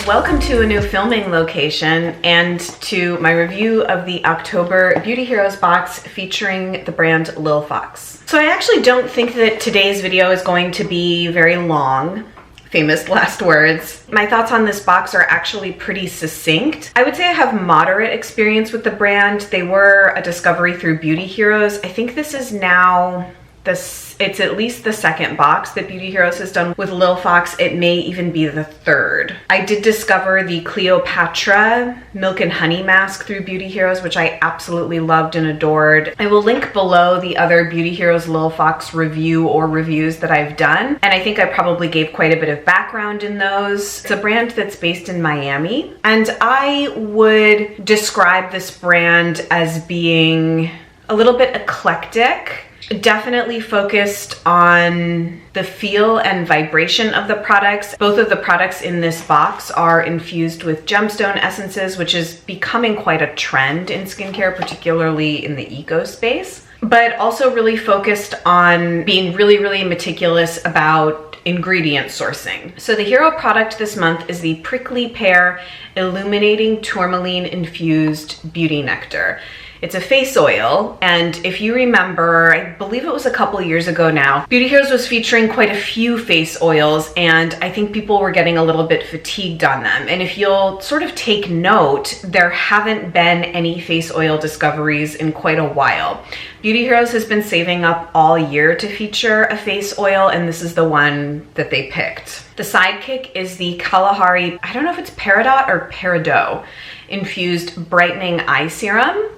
Welcome to a new filming location and to my review of the October Beauty Heroes box featuring the brand LILFOX. So I actually don't think that today's video is going to be very long. Famous last words. My thoughts on this box are actually pretty succinct. I would say I have moderate experience with the brand. They were a discovery through Beauty Heroes. I think this is now it's at least the second box that Beauty Heroes has done with LILFOX. It may even be the third. I did discover the Cleopatra Milk and Honey Mask through Beauty Heroes, which I absolutely loved and adored. I will link below the other Beauty Heroes LILFOX review or reviews that I've done, and I think I probably gave quite a bit of background in those. It's a brand that's based in Miami, and I would describe this brand as being a little bit eclectic. Definitely focused on the feel and vibration of the products. Both of the products in this box are infused with gemstone essences, which is becoming quite a trend in skincare, particularly in the eco space, but also really focused on being really meticulous about ingredient sourcing. So the hero product this month is the Prickly Pear Illuminating Tourmaline Infused Beauty Nectar. It's a face oil, and if you remember, I believe it was a couple years ago now, Beauty Heroes was featuring quite a few face oils, and I think people were getting a little bit fatigued on them. And if you'll sort of take note, there haven't been any face oil discoveries in quite a while. Beauty Heroes has been saving up all year to feature a face oil, and this is the one that they picked. The sidekick is the Kalahari, I don't know if it's Peridot or Peridot, infused brightening eye serum.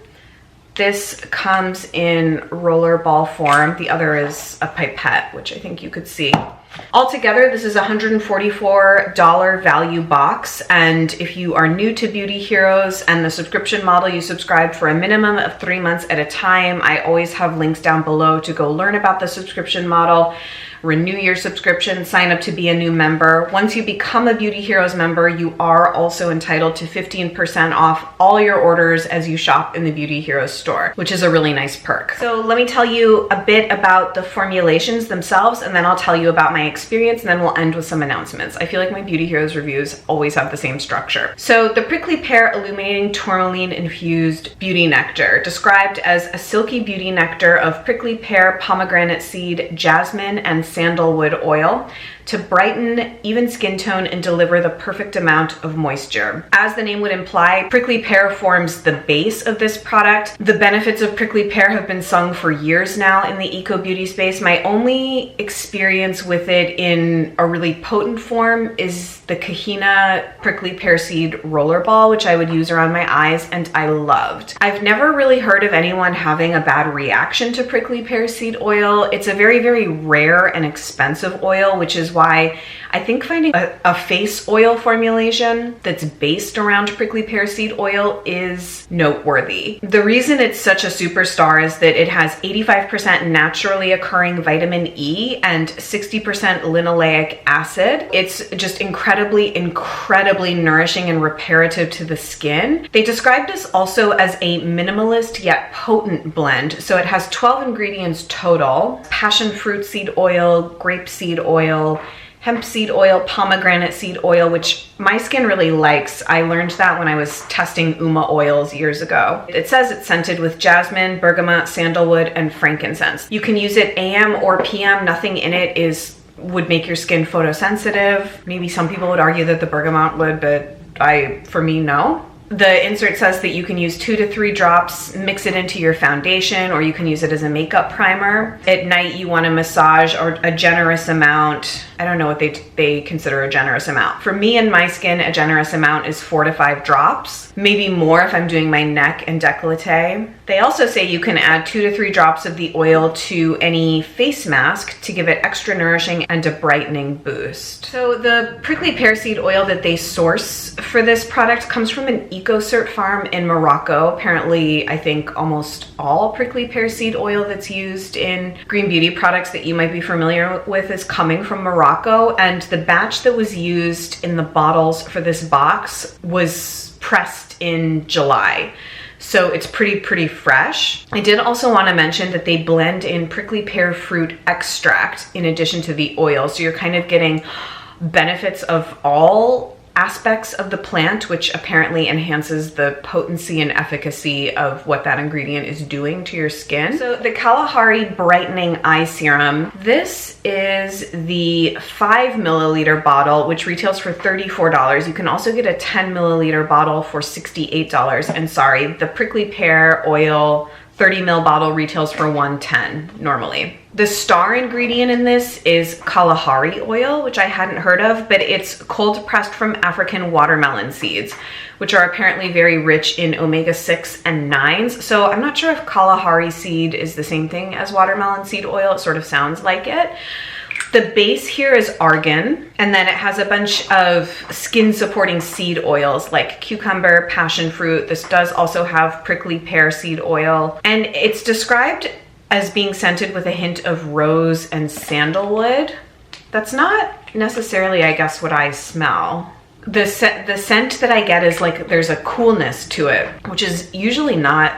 This comes in rollerball form. The other is a pipette, which I think you could see. Altogether, this is a $144 value box, and if you are new to Beauty Heroes and the subscription model, you subscribe for a minimum of 3 months at a time. I always have links down below to go learn about the subscription model, renew your subscription, sign up to be a new member. Once you become a Beauty Heroes member, you are also entitled to 15% off all your orders as you shop in the Beauty Heroes store, which is a really nice perk. So let me tell you a bit about the formulations themselves, and then I'll tell you about my experience, and then we'll end with some announcements. I feel like my Beauty Heroes reviews always have the same structure. So the Prickly Pear Illuminating Tourmaline Infused Beauty Nectar, described as a silky beauty nectar of prickly pear, pomegranate seed, jasmine, and sandalwood oil to brighten even skin tone and deliver the perfect amount of moisture. As the name would imply, prickly pear forms the base of this product. The benefits of prickly pear have been sung for years now in the eco beauty space. My only experience with it in a really potent form is the Kahina prickly pear seed rollerball, which I would use around my eyes, and I loved. I've never really heard of anyone having a bad reaction to prickly pear seed oil. It's a very rare and expensive oil, which is why I think finding a face oil formulation that's based around prickly pear seed oil is noteworthy. The reason it's such a superstar is that it has 85% naturally occurring vitamin E and 60% linoleic acid. It's just incredibly nourishing and reparative to the skin. They described this also as a minimalist yet potent blend. So it has 12 ingredients total: passion fruit seed oil, grape seed oil, hemp seed oil, pomegranate seed oil, which my skin really likes. I learned that when I was testing Uma oils years ago. It says it's scented with jasmine, bergamot, sandalwood, and frankincense. You can use it AM or PM. Nothing in it would make your skin photosensitive. Maybe some people would argue that the bergamot would, but for me, no. The insert says that you can use 2 to 3 drops, mix it into your foundation, or you can use it as a makeup primer. At night, you want to massage or a generous amount. I don't know what they consider a generous amount. For me and my skin, a generous amount is 4 to 5 drops, maybe more if I'm doing my neck and décolleté. They also say you can add 2 to 3 drops of the oil to any face mask to give it extra nourishing and a brightening boost. So the prickly pear seed oil that they source for this product comes from an EcoCert farm in Morocco. Apparently, I think almost all prickly pear seed oil that's used in green beauty products that you might be familiar with is coming from Morocco, and the batch that was used in the bottles for this box was pressed in July. So it's pretty fresh. I did also want to mention that they blend in prickly pear fruit extract in addition to the oil. So you're kind of getting benefits of all aspects of the plant, which apparently enhances the potency and efficacy of what that ingredient is doing to your skin. So the Kalahari Brightening Eye Serum, this is the 5 milliliter bottle, which retails for $34. You can also get a 10 milliliter bottle for $68. And sorry, the prickly pear oil 30 ml bottle retails for $110 normally. The star ingredient in this is Kalahari oil, which I hadn't heard of, but it's cold pressed from African watermelon seeds, which are apparently very rich in omega-6 and 9s. So I'm not sure if Kalahari seed is the same thing as watermelon seed oil. It sort of sounds like it. The base here is argan, and then it has a bunch of skin supporting seed oils like cucumber, passion fruit. This does also have prickly pear seed oil, and it's described as being scented with a hint of rose and sandalwood. That's not necessarily, I guess, what I smell. The scent that I get is like there's a coolness to it, which is usually not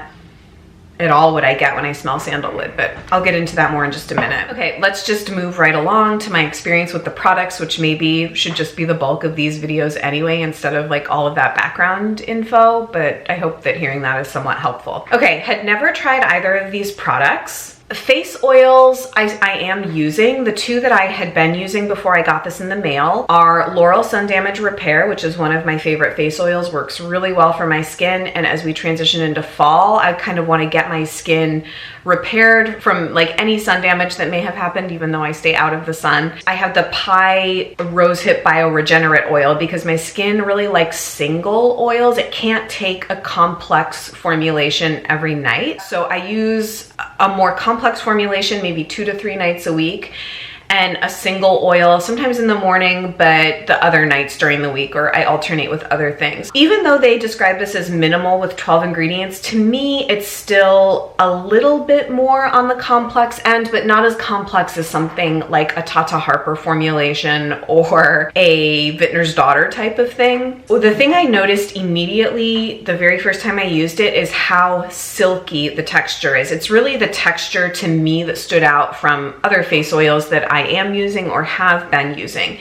at all what I get when I smell sandalwood, but I'll get into that more in just a minute. Okay, let's just move right along to my experience with the products, which maybe should just be the bulk of these videos anyway, instead of like all of that background info, but I hope that hearing that is somewhat helpful. Okay, had never tried either of these products. Face oils I am using. The two that I had been using before I got this in the mail are Laurel Sun Damage Repair, which is one of my favorite face oils, works really well for my skin. And as we transition into fall, I kind of want to get my skin repaired from like any sun damage that may have happened, even though I stay out of the sun. I have the Pi Rosehip Bioregenerate oil because my skin really likes single oils. It can't take a complex formulation every night. So I use a more complex formulation maybe 2 to 3 nights a week, and a single oil sometimes in the morning, but the other nights during the week, or I alternate with other things. Even though they describe this as minimal with 12 ingredients, to me it's still a little bit more on the complex end, but not as complex as something like a Tata Harper formulation or a Vintner's Daughter type of thing. Well, the thing I noticed immediately the very first time I used it is how silky the texture is. It's really the texture to me that stood out from other face oils that I am using or have been using.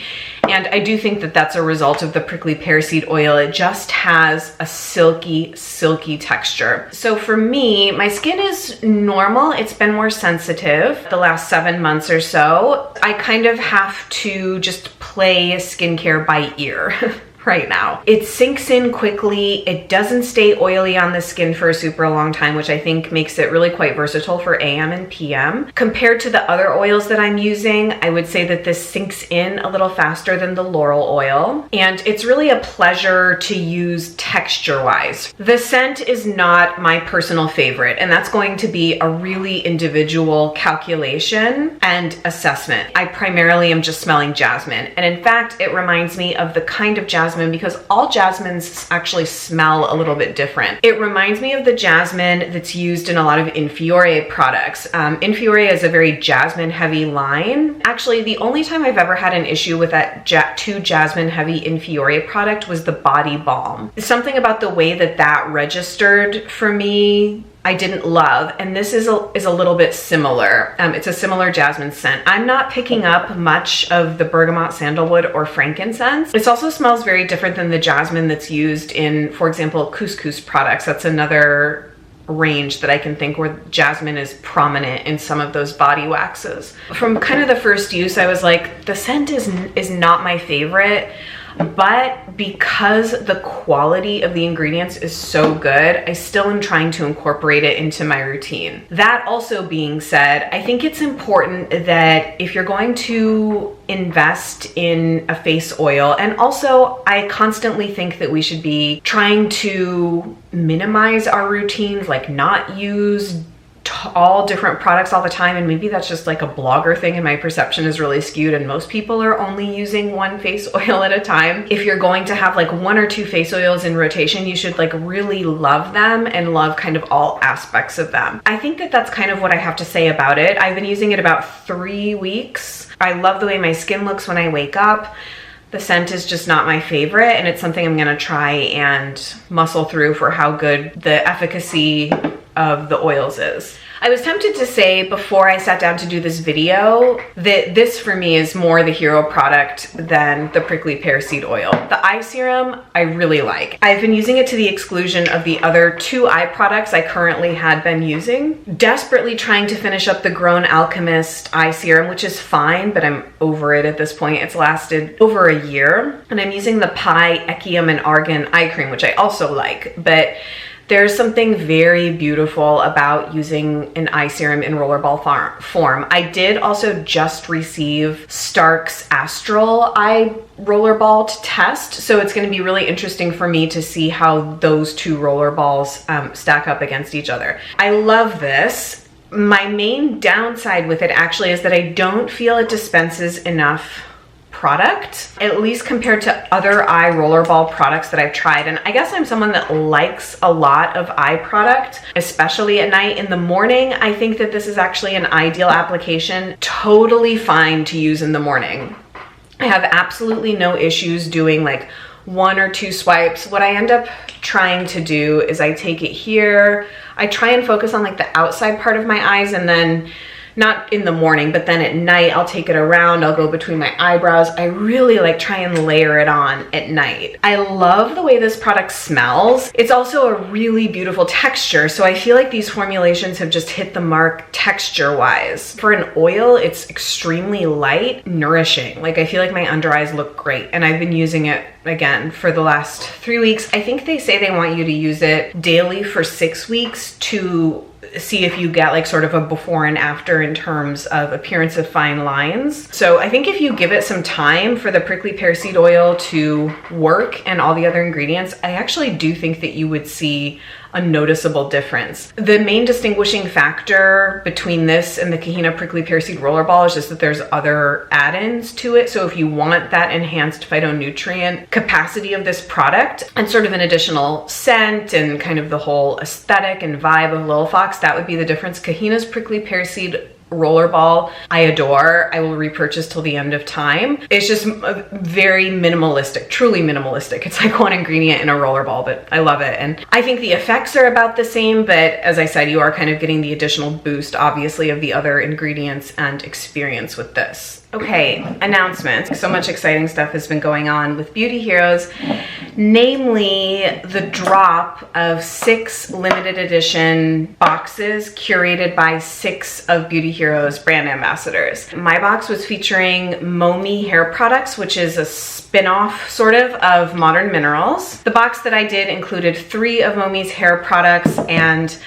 And I do think that that's a result of the prickly pear seed oil. It just has a silky, silky texture. So for me, my skin is normal. It's been more sensitive the last 7 months or so. I kind of have to just play skincare by ear. Right now. It sinks in quickly. It doesn't stay oily on the skin for a super long time, which I think makes it really quite versatile for AM and PM. Compared to the other oils that I'm using, I would say that this sinks in a little faster than the Laurel oil. And it's really a pleasure to use texture-wise. The scent is not my personal favorite, and that's going to be a really individual calculation and assessment. I primarily am just smelling jasmine. And in fact, it reminds me of the kind of jasmine, because all jasmines actually smell a little bit different. It reminds me of the jasmine that's used in a lot of Infiore products. Infiore is a very jasmine heavy line. Actually, the only time I've ever had an issue with that too jasmine heavy Infiore product was the body balm. Something about the way that that registered for me I didn't love, and this is a little bit similar. It's a similar jasmine scent. I'm not picking up much of the bergamot, sandalwood, or frankincense. This also smells very different than the jasmine that's used in, for example, couscous products. That's another range that I can think where jasmine is prominent in some of those body waxes. From kind of the first use, I was like, the scent is not my favorite. But because the quality of the ingredients is so good, I still am trying to incorporate it into my routine. That also being said, I think it's important that if you're going to invest in a face oil, and also I constantly think that we should be trying to minimize our routines, like not use all different products all the time, and maybe that's just like a blogger thing and my perception is really skewed and most people are only using one face oil at a time. If you're going to have like 1 or 2 face oils in rotation, you should like really love them and love kind of all aspects of them. I think that that's kind of what I have to say about it. I've been using it about 3 weeks. I love the way my skin looks when I wake up. The scent is just not my favorite, and it's something I'm gonna try and muscle through for how good the efficacy of the oils is. I was tempted to say before I sat down to do this video that this for me is more the hero product than the prickly pear seed oil. The eye serum I really like. I've been using it to the exclusion of the other 2 eye products I currently had been using. Desperately trying to finish up the Grown Alchemist eye serum, which is fine, but I'm over it at this point. It's lasted over a year. And I'm using the Pi Echium and Argan eye cream, which I also like, but there's something very beautiful about using an eye serum in rollerball form. I did also just receive Stark's Astral Eye Rollerball to test, so it's going to be really interesting for me to see how those 2 rollerballs stack up against each other. I love this. My main downside with it actually is that I don't feel it dispenses enough product, at least compared to other eye rollerball products that I've tried. And I guess I'm someone that likes a lot of eye product, especially at night. In the morning, I think that this is actually an ideal application, totally fine to use in the morning. I have absolutely no issues doing like 1 or 2 swipes. What I end up trying to do is I take it here, I try and focus on like the outside part of my eyes, and then not in the morning, but then at night, I'll take it around, I'll go between my eyebrows. I really like try and layer it on at night. I love the way this product smells. It's also a really beautiful texture, so I feel like these formulations have just hit the mark texture-wise. For an oil, it's extremely light, nourishing. Like I feel like my under eyes look great, and I've been using it again for the last 3 weeks. I think they say they want you to use it daily for 6 weeks to see if you get like sort of a before and after in terms of appearance of fine lines. So I think if you give it some time for the prickly pear seed oil to work and all the other ingredients, I actually do think that you would see a noticeable difference. The main distinguishing factor between this and the Kahina prickly pear seed rollerball is just that there's other add-ins to it. So if you want that enhanced phytonutrient capacity of this product and sort of an additional scent and kind of the whole aesthetic and vibe of LILFOX, that would be the difference. Kahina's prickly pear seed rollerball I adore. I will repurchase till the end of time. It's just very minimalistic, truly minimalistic. It's like 1 ingredient in a rollerball, but I love it. And I think the effects are about the same, but as I said, you are kind of getting the additional boost, obviously, of the other ingredients and experience with this. Okay, announcements. So much exciting stuff has been going on with Beauty Heroes, namely the drop of 6 limited edition boxes curated by 6 of Beauty Heroes brand ambassadors. My box was featuring Momi hair products, which is a spin-off sort of Modern Minerals. The box that I did included 3 of Momi's hair products and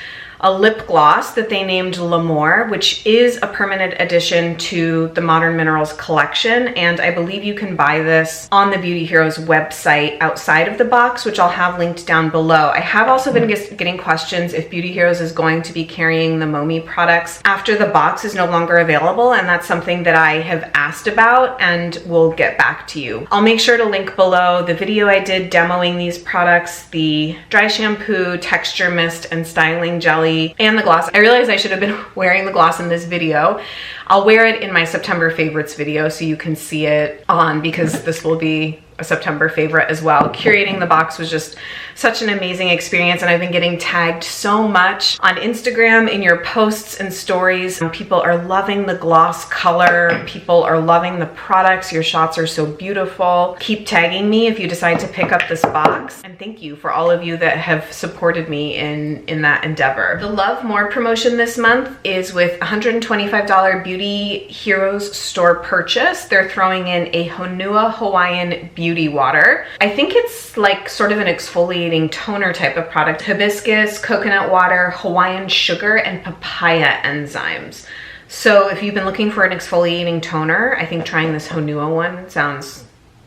a lip gloss that they named L'Amour, which is a permanent addition to the Modern Minerals collection, and I believe you can buy this on the Beauty Heroes website outside of the box, which I'll have linked down below. I have also been getting questions if Beauty Heroes is going to be carrying the Momi products after the box is no longer available, and that's something that I have asked about and will get back to you. I'll make sure to link below the video I did demoing these products, the dry shampoo, texture mist, and styling jelly, and the gloss. I realized I should have been wearing the gloss in this video. I'll wear it in my September favorites video so you can see it on, because this will be a September favorite as well. Curating the box was just such an amazing experience, and I've been getting tagged so much on Instagram in your posts and stories. People are loving the gloss color. People are loving the products. Your shots are so beautiful. Keep tagging me if you decide to pick up this box. And thank you for all of you that have supported me in that endeavor. The Love More promotion this month is with $125 Beauty Heroes store purchase. They're throwing in a Honua Hawaiian Beauty Water. I think it's like sort of an exfoliating toner type of product. Hibiscus, coconut water, Hawaiian sugar, and papaya enzymes. So if you've been looking for an exfoliating toner, I think trying this Honua one sounds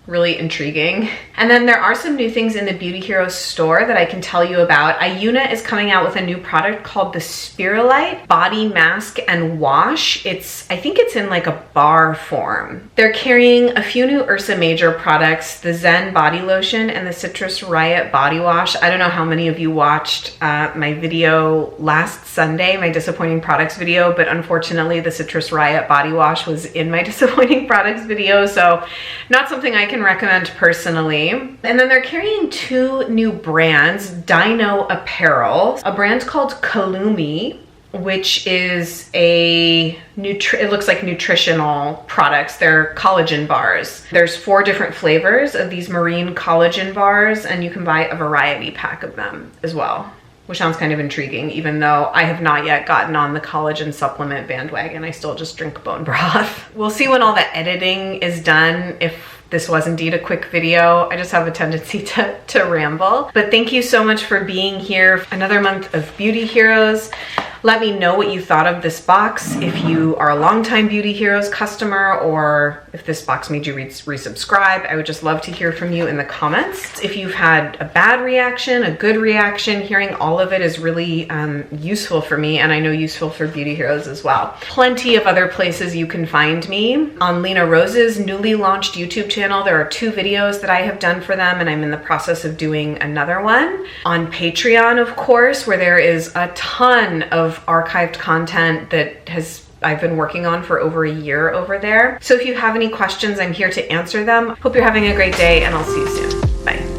really intriguing. And then there are some new things in the Beauty Heroes store that I can tell you about. Ayuna is coming out with a new product called the Spirulite Body Mask and Wash. I think it's in like a bar form. They're carrying a few new Ursa Major products, the Zen Body Lotion and the Citrus Riot Body Wash. I don't know how many of you watched my video last Sunday, my disappointing products video, but unfortunately the Citrus Riot Body Wash was in my disappointing products video, so not something I can can recommend personally. And then they're carrying 2 new brands, Dino Apparel, a brand called Kalumi, which is it looks like nutritional products. They're collagen bars. There's 4 different flavors of these marine collagen bars, and you can buy a variety pack of them as well, which sounds kind of intriguing, even though I have not yet gotten on the collagen supplement bandwagon. I still just drink bone broth. We'll see when all the editing is done if this was indeed a quick video. I just have a tendency to ramble. But thank you so much for being here. Another month of Beauty Heroes. Let me know what you thought of this box. If you are a longtime Beauty Heroes customer, or if this box made you resubscribe, I would just love to hear from you in the comments. If you've had a bad reaction, a good reaction, hearing all of it is really useful for me, and I know useful for Beauty Heroes as well. Plenty of other places you can find me. On Lena Rose's newly launched YouTube channel, there are 2 videos that I have done for them, and I'm in the process of doing another one. On Patreon, of course, where there is a ton of archived content that I've been working on for over a year over there. So if you have any questions, I'm here to answer them. Hope you're having a great day, and I'll see you soon. Bye.